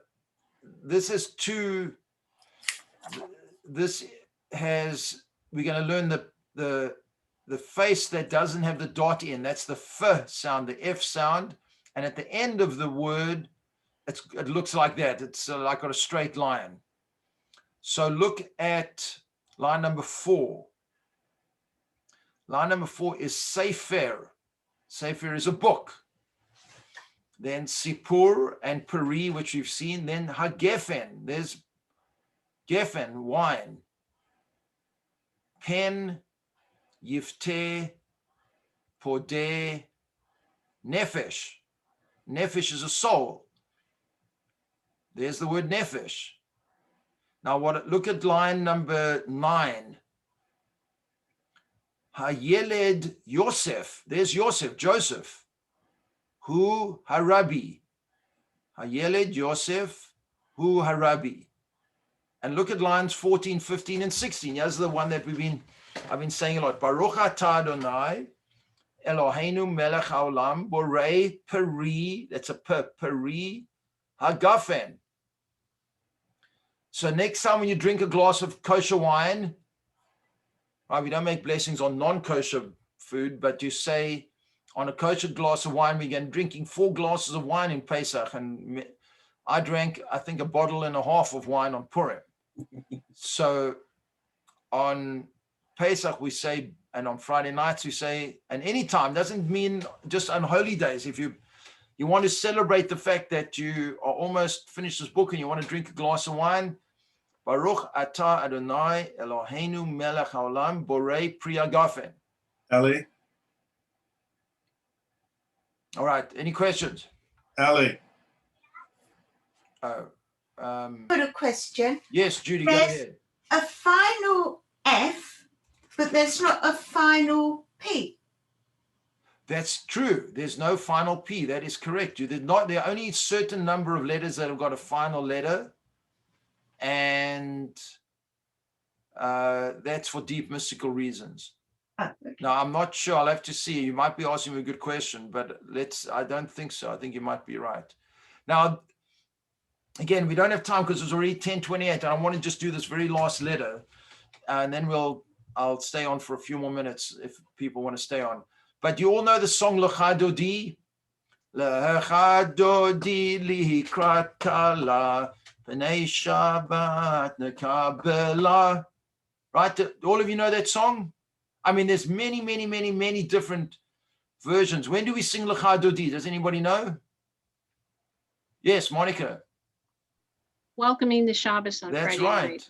going to learn the face that doesn't have the dot in. That's the F sound, the F sound. And at the end of the word, it looks like that. It's like on a straight line. So look at line number 4. Line number 4 is Sefer. Sefer is a book. Then Sipur and Peri, which we've seen. Then HaGefen. There's Gefen, wine. Pen, Yifteh, Podeh, Nefesh. Nefesh is a soul. There's the word Nefesh. Now, look at line number 9. Hayeled Yosef. There's Yosef, Joseph. Hu Harabi. Hayeled Yosef, Hu Harabi. And look at lines 14, 15, and 16. Here's the one that I've been saying a lot. Baruch atah Adonai, Eloheinu melech haolam, borei peri, that's a peri, hagafen. So next time when you drink a glass of kosher wine, right, we don't make blessings on non-kosher food, but you say on a kosher glass of wine, we're drinking 4 glasses of wine in Pesach. And I drank, I think, 1.5 bottles of wine on Purim. So on Pesach we say, and on Friday nights we say, and anytime, doesn't mean just on holy days. If you want to celebrate the fact that you are almost finished this book and you want to drink a glass of wine, Baruch atah Adonai Eloheinu melech haolam borei pri hagafen. Ellie, All right. Any questions? Ali. Oh, Got a question. yes, Judy, go Yes. ahead. A final F, but there's not a final P. That's true. There's no final P. That is correct. You did not. There are only a certain number of letters that have got a final letter, and that's for deep mystical reasons. Oh, okay. Now, I'm not sure. I'll have to see. You might be asking me a good question, but I don't think so. I think you might be right. Now, again, we don't have time because it's already 10:28, and I want to just do this very last letter, and then I'll stay on for a few more minutes if people want to stay on. But you all know the song Lecha Dodi? Lecha Dodi likrat kala b'nei Shabbat nekabela. Right? All of you know that song? I mean, there's many different versions. When do we sing Lecha Dodi? Does anybody know? Yes, Monica. Welcoming the Shabbos on That's Friday right. night.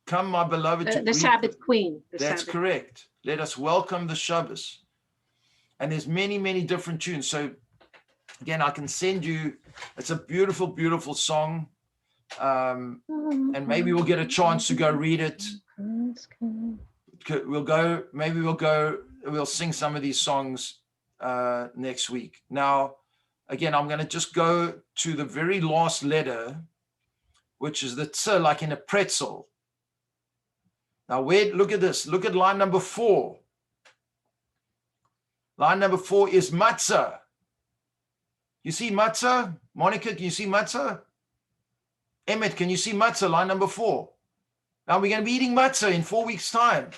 Come, my beloved. to The greet Sabbath Queen. The That's Sabbath. correct. Let us welcome the Shabbos. And there's many different tunes. So again, I can send you, it's a beautiful song. And maybe we'll get a chance to go read it. We'll sing some of these songs next week. Now, again, I'm going to just go to the very last letter, which is the tz, like in a pretzel. Now, look at this. Look at line number 4. Line number 4 is matzah. You see matzah? Monica, can you see matzah? Emmett, can you see matzah? Line number 4. Now we're going to be eating matzah in 4 weeks' time.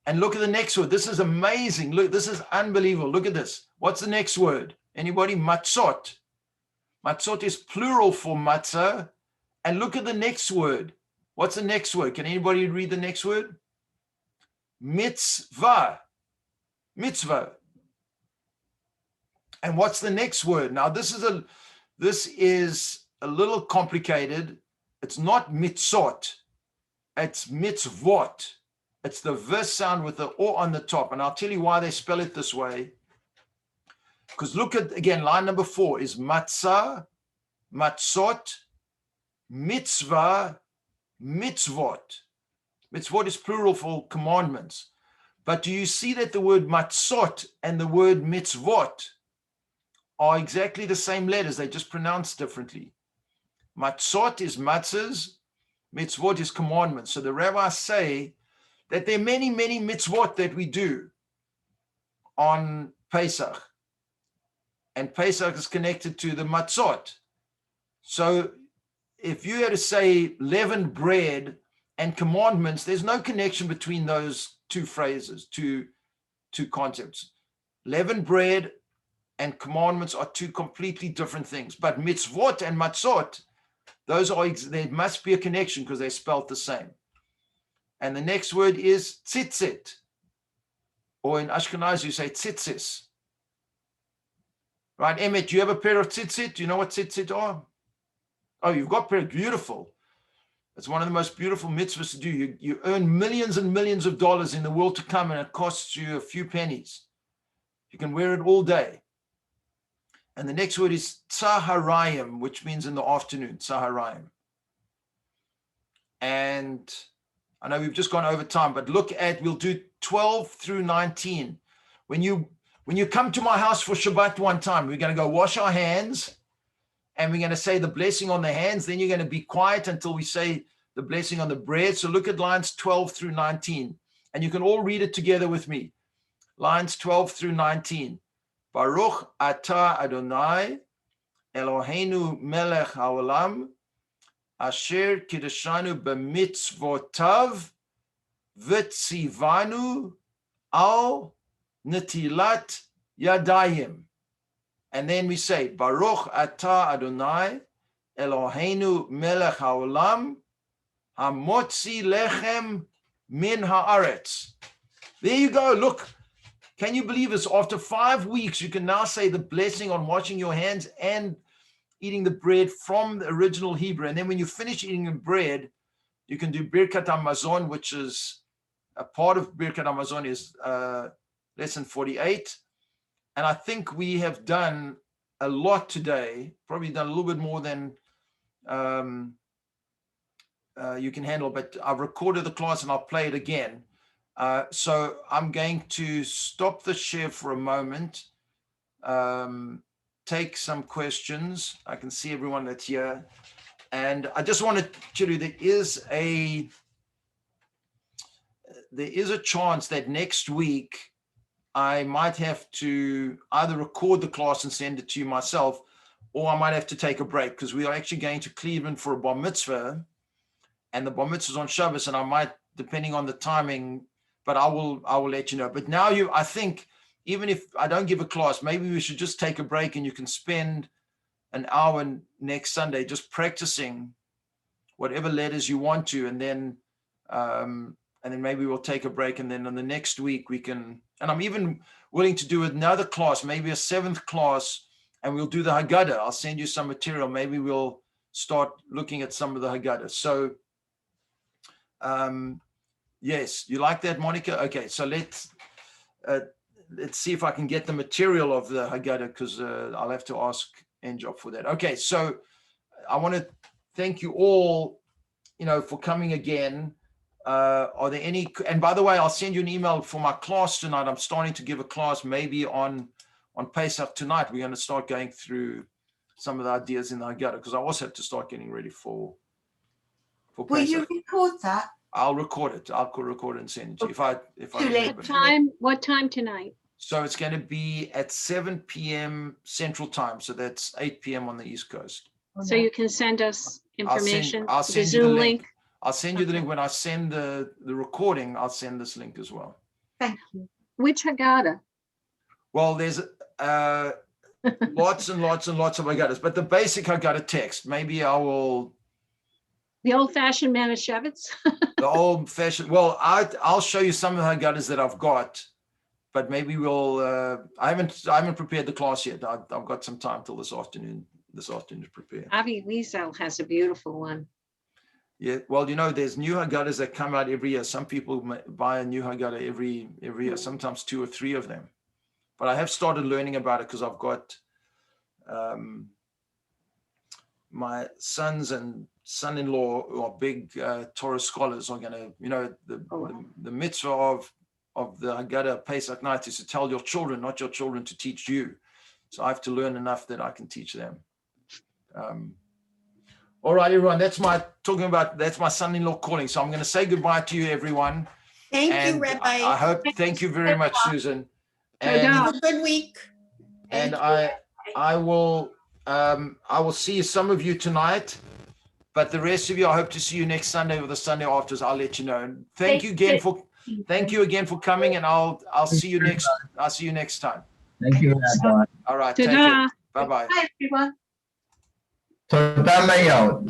And look at the next word. This is amazing. Look, this is unbelievable. Look at this. What's the next word? Anybody? Matzot. Matzot is plural for matzah. And look at the next word. What's the next word? Can anybody read the next word? Mitzvah. Mitzvah. And what's the next word? Now, this is a little complicated. It's not mitzot. It's mitzvot. It's the verse sound with the O on the top. And I'll tell you why they spell it this way. Because look at, again, line number 4 is matzah, matzot, mitzvah, mitzvot. Mitzvot is plural for commandments. But do you see that the word matzot and the word mitzvot are exactly the same letters? They just pronounced differently. Matzot is matzahs, mitzvot is commandments. So the rabbis say that there are many mitzvot that we do on Pesach. And Pesach is connected to the matzot. So if you had to say leavened bread and commandments, there's no connection between those two phrases, two concepts. Leavened bread and commandments are two completely different things. But mitzvot and matzot, there must be a connection because they're spelled the same. And the next word is tzitzit, or in Ashkenaz you say tzitzis. Right, Emmett, do you have a pair of tzitzit? Do you know what tzitzit are? Oh, you've got pair. Beautiful. It's one of the most beautiful mitzvahs to do. You earn millions and millions of dollars in the world to come, and it costs you a few pennies. You can wear it all day. And the next word is tzaharayim, which means in the afternoon, tzaharayim. And I know we've just gone over time, but we'll do 12 through 19. When you come to my house for Shabbat one time, we're going to go wash our hands, and we're going to say the blessing on the hands. Then you're going to be quiet until we say the blessing on the bread. So look at lines 12 through 19, and you can all read it together with me. Lines 12 through 19. Baruch atah Adonai Eloheinu melech haolam asher kiddushanu b'mitzvotav v'tzivanu al netilat yadayim. And then we say, Baruch atah Adonai Eloheinu melech haolam hamotzi lechem min haaretz. There you go. Look, can you believe this? After 5 weeks, you can now say the blessing on washing your hands and eating the bread from the original Hebrew. And then when you finish eating the bread, you can do Birkat HaMazon, which is a part of Birkat HaMazon is lesson 48. And I think we have done a lot today, probably done a little bit more than you can handle, but I've recorded the class and I'll play it again. So I'm going to stop the share for a moment, take some questions. I can see everyone that's here. And I just want to tell you, there is a chance that next week I might have to either record the class and send it to you myself, or I might have to take a break because we are actually going to Cleveland for a bar mitzvah, and the bar mitzvah is on Shabbos, and I might, depending on the timing, but I will let you know. But now I think even if I don't give a class, maybe we should just take a break and you can spend an hour next Sunday just practicing whatever letters you want to, and then maybe we'll take a break, and then on the next week we can, and I'm even willing to do another class, maybe a 7th class, and we'll do the Haggadah. I'll send you some material. Maybe we'll start looking at some of the Haggadah. So yes, you like that, Monica? Okay, so let's see if I can get the material of the Haggadah, because I'll have to ask Enjob for that. Okay, so I want to thank you all, for coming again. Are there any, and by the way, I'll send you an email for my class tonight. I'm starting to give a class maybe on Pesach tonight. We're going to start going through some of the ideas in the Haggadah, because I also have to start getting ready for Pesach. Will you record that? I'll record it. I'll record it and send it to you if I Too late. remember. What time tonight? So it's going to be at 7 p.m. Central Time. So that's 8 p.m. on the East Coast. So you can send us information, I'll the send you the Zoom link. link. I'll send you the link. When I send the recording, I'll send this link as well. Thank you. Which Haggadah? Well, there's lots and lots and lots of Haggadahs, but the basic Haggadah text, maybe I will, The old-fashioned Manischewitz? the old fashioned, well, I'll show you some of the Haggadahs that I've got, but maybe we'll, I haven't prepared the class yet. I've got some time till this afternoon to prepare. Avi Wiesel has a beautiful one. Yeah, well, there's new Haggadahs that come out every year. Some people buy a new Haggadah every year, sometimes 2 or 3 of them. But I have started learning about it because I've got my sons and son-in-law who are big Torah scholars are going to, the mitzvah of the Haggadah Pesach night is to tell your children, not your children to teach you. So I have to learn enough that I can teach them. All right, everyone, that's my son-in-law calling. So I'm going to say goodbye to you, everyone. Thank And you, Rabbi. I hope, thank you very much, Susan. Toda. Have a good week. And Thank you. I will see some of you tonight, but the rest of you, I hope to see you next Sunday or the Sunday after. I'll let you know. And thank you again for coming, and I'll see you next time. Thank you, Rabbi. All right, take Ta-da. care. Bye-bye. Hi, everyone. תודה מאוד.